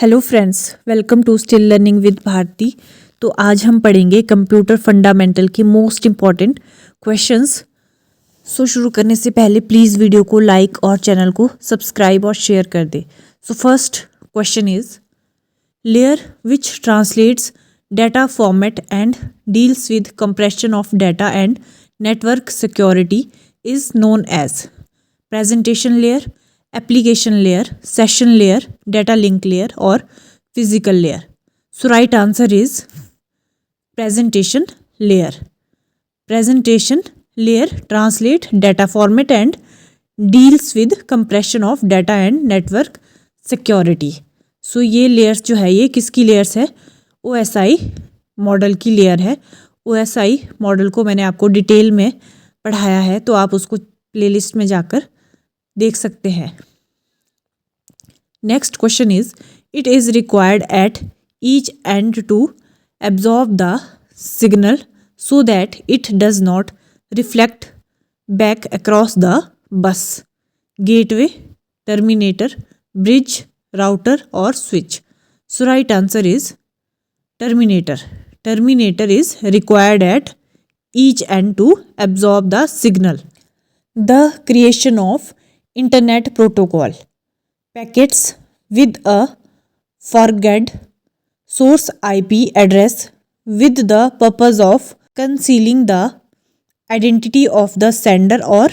Hello friends, welcome to still learning with Bharti. तो आज हम पढ़ेंगे कंप्यूटर फंडामेंटल के मोस्ट इम्पॉर्टेंट क्वेश्चंस। शुरू करने से पहले प्लीज़ वीडियो को लाइक और चैनल को सब्सक्राइब और शेयर कर दे। First question is layer which translates data format and deals with compression of data and network security is known as presentation layer, application layer, session layer, data link layer or physical layer. So right answer is presentation layer. Presentation layer translate data format and deals with compression of data and network security. So ये layers जो है ये किसकी layers है? OSI model की layer है। OSI model को मैंने आपको डिटेल में पढ़ाया है, तो आप उसको प्लेलिस्ट में जाकर देख सकते हैं। Next question is it is required at each end to absorb the signal so that it does not reflect back across the bus. Gateway, terminator, bridge, router और switch. So right answer is terminator. Terminator is required at each end to absorb the signal. The creation of Internet Protocol. Packets with a forwarded source IP address with the purpose of concealing the identity of the sender or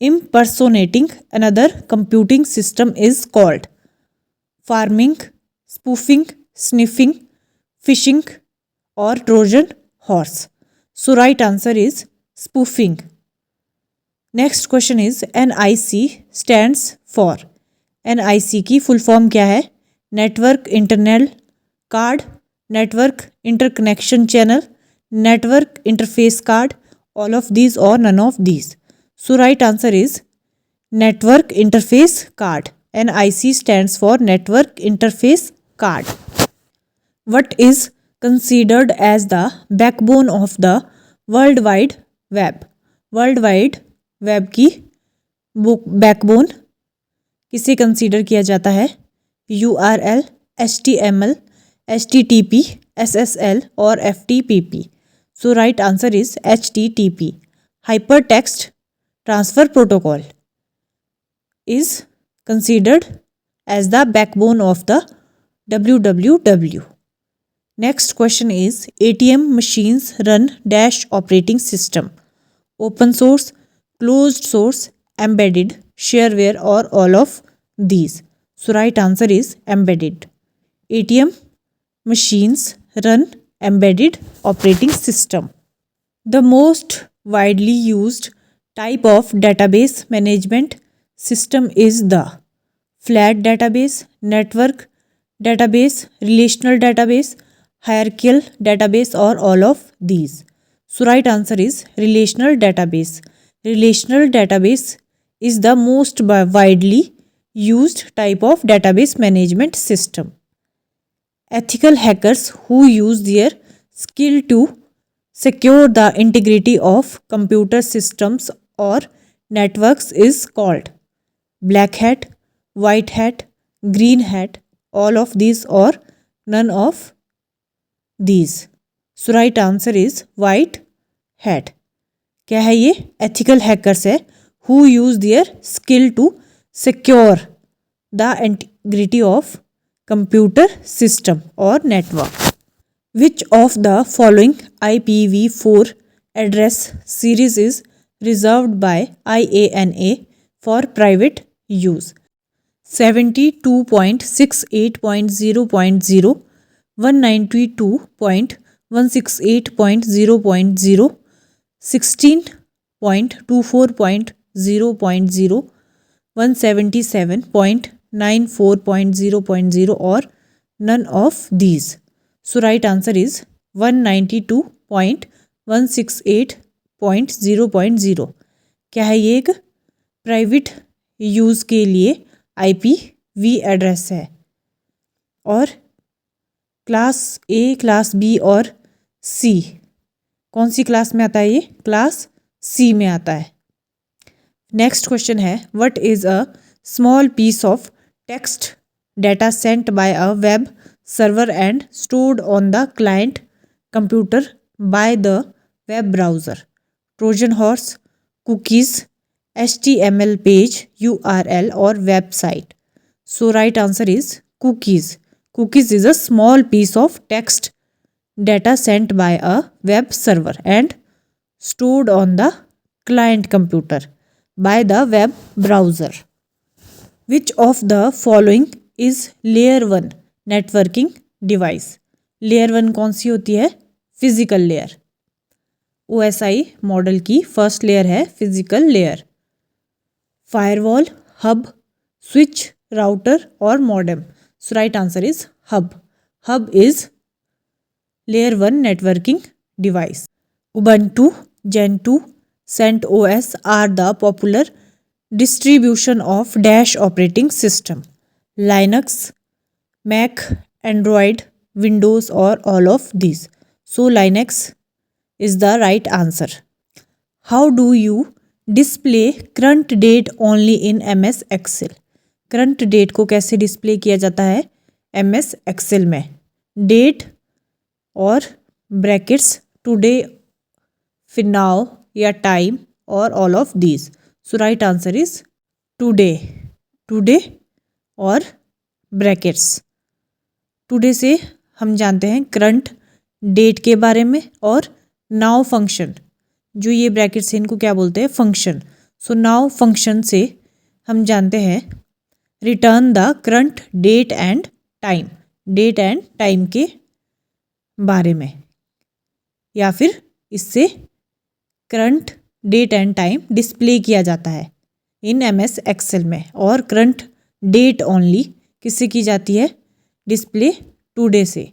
impersonating another computing system is called farming, spoofing, sniffing, phishing or Trojan horse. So right answer is spoofing. Next question is NIC stands for. NIC की full form क्या है? Network internal card, network interconnection channel, network interface card, all of these और none of these. So right answer is network interface card. NIC stands for network interface card. What is considered as the backbone of the World Wide Web? World wide web की backbone किसे consider किया जाता है? URL, HTML, HTTP, SSL और FTP. So right answer is HTTP. Hypertext Transfer Protocol is considered as the backbone of the WWW. Next question is ATM machines run dash operating system. Open source, closed source, embedded, shareware or all of these. So right answer is embedded. ATM machines run embedded operating system. The most widely used type of database management system is the flat database, network database, relational database, hierarchical database or all of these. So right answer is relational database. Relational database is the most widely used type of database management system. Ethical hackers who use their skill to secure the integrity of computer systems or networks is called black hat, white hat, green hat, all of these or none of these. So right answer is white hat. क्या है ये? Ethical hackers है who use their skill to secure the integrity of computer system or network. Which of the following IPv4 address series is reserved by IANA for private use? 72.68.0.0, 192.168.0.0, 16.24.0.0, 177.94.0.0 or none of these. So right answer is 192.168.0.0. क्या है ये? एक private use के लिए IPv address है और class A, class B और C कौन सी क्लास में आता है? ये क्लास C में आता है. नेक्स्ट क्वेश्चन है what is a small piece of text data sent by a web server and stored on the client computer by the web browser. Trojan horse, cookies, HTML page, URL or website. So right answer is cookies. Cookies is a small piece of text data sent by a web server and stored on the client computer by the web browser. Which of the following is layer 1 networking device? Layer 1 कौन सी होती है? Physical layer. OSI model की first layer है physical layer. Firewall, hub, switch, router और modem. So right answer is hub. Hub is layer 1 networking device. Ubuntu, Gentoo, CentOS are the popular distribution of Dash operating system. Linux, Mac, Android, Windows or all of these. So Linux is the right answer. How do you display current date only in MS Excel? Current date को कैसे display किया जाता है MS Excel में? Date और brackets today, फिर now या time और all of these. So right answer is today. Today और ब्रैकेट्स. टुडे से हम जानते हैं करंट डेट के बारे में और नाउ फंक्शन, जो ये ब्रैकेट्स हैं इनको क्या बोलते हैं? फंक्शन. सो नाउ फंक्शन से हम जानते हैं return the current date and time. Date and time के बारे में, या फिर इससे current date and time display किया जाता है इन MS एक्सेल में. और करंट डेट ओनली किससे की जाती है? डिस्प्ले टुडे से.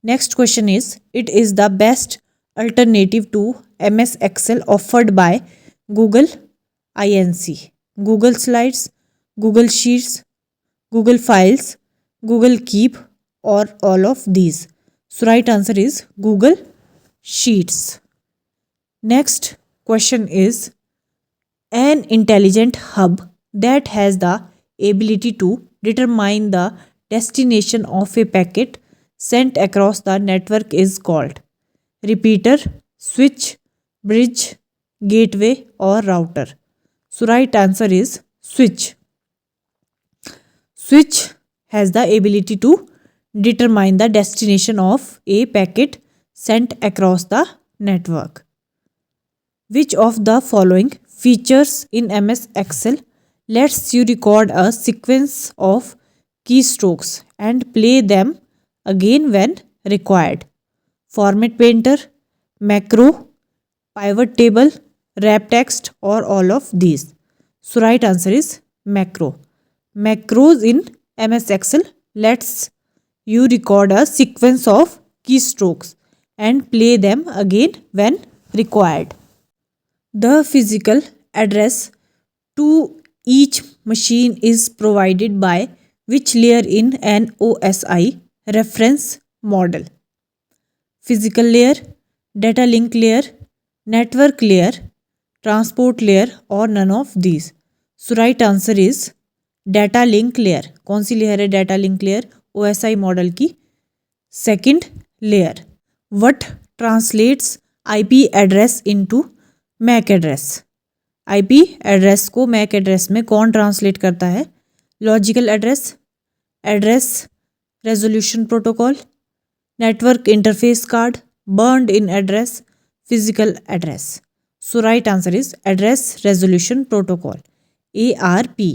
Next question is it is the best alternative to MS Excel offered by Google INC. Google Slides, Google Sheets, Google Files, Google Keep और all of these. So right answer is Google Sheets. Next question is an intelligent hub that has the ability to determine the destination of a packet sent across the network is called repeater, switch, bridge, gateway or router. So right answer is switch. Switch has the ability to determine the destination of a packet sent across the network. Which of the following features in MS Excel lets you record a sequence of keystrokes and play them again when required? Format painter, macro, pivot table, wrap text or all of these. So right answer is macro. Macros in MS Excel lets you record a sequence of keystrokes and play them again when required. The physical address to each machine is provided by which layer in an OSI reference model? Physical layer, data link layer, network layer, transport layer or none of these. So right answer is data link layer. कौन सी layer है data link layer? OSI model की second layer. What translates IP address into MAC address? IP address को MAC address में कौन translate करता है? Logical address, address resolution protocol, network interface card, burned in address, physical address. So right answer is address resolution protocol. ARP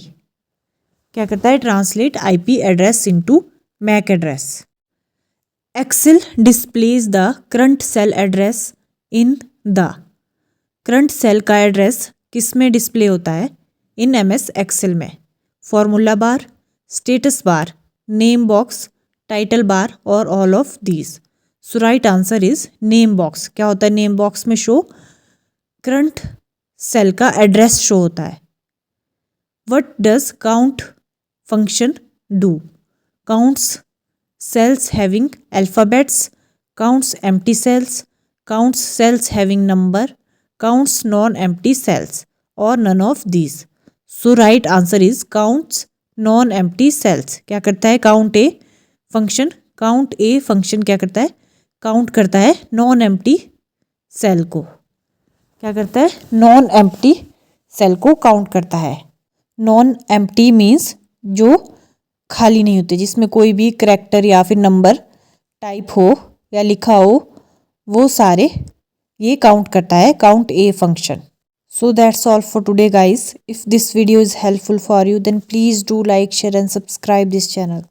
क्या करता है? Translate IP address into MAC address. Excel displays the current cell address in the. current cell का address किस में display होता है? In MS Excel में. Formula bar, status bar, name box, title bar और all of these. So right answer is name box. क्या होता है नेम बॉक्स में शो? करंट सेल का एड्रेस शो होता है. What does count function do? counts cells having alphabets, counts empty cells, counts cells having number, counts non-empty cells or none of these. So right answer is counts non empty cells. क्या करता है count a function क्या करता है count करता है non empty cell को। क्या करता है नॉन एम्प्टी सेल को काउंट करता है। नॉन एम्प्टी मीन्स जो खाली नहीं होते, जिसमें कोई भी करैक्टर या फिर नंबर टाइप हो या लिखा हो, वो सारे ये काउंट करता है count a function. So that's all for today guys. If this video is helpful for you then please do like, share and subscribe this channel.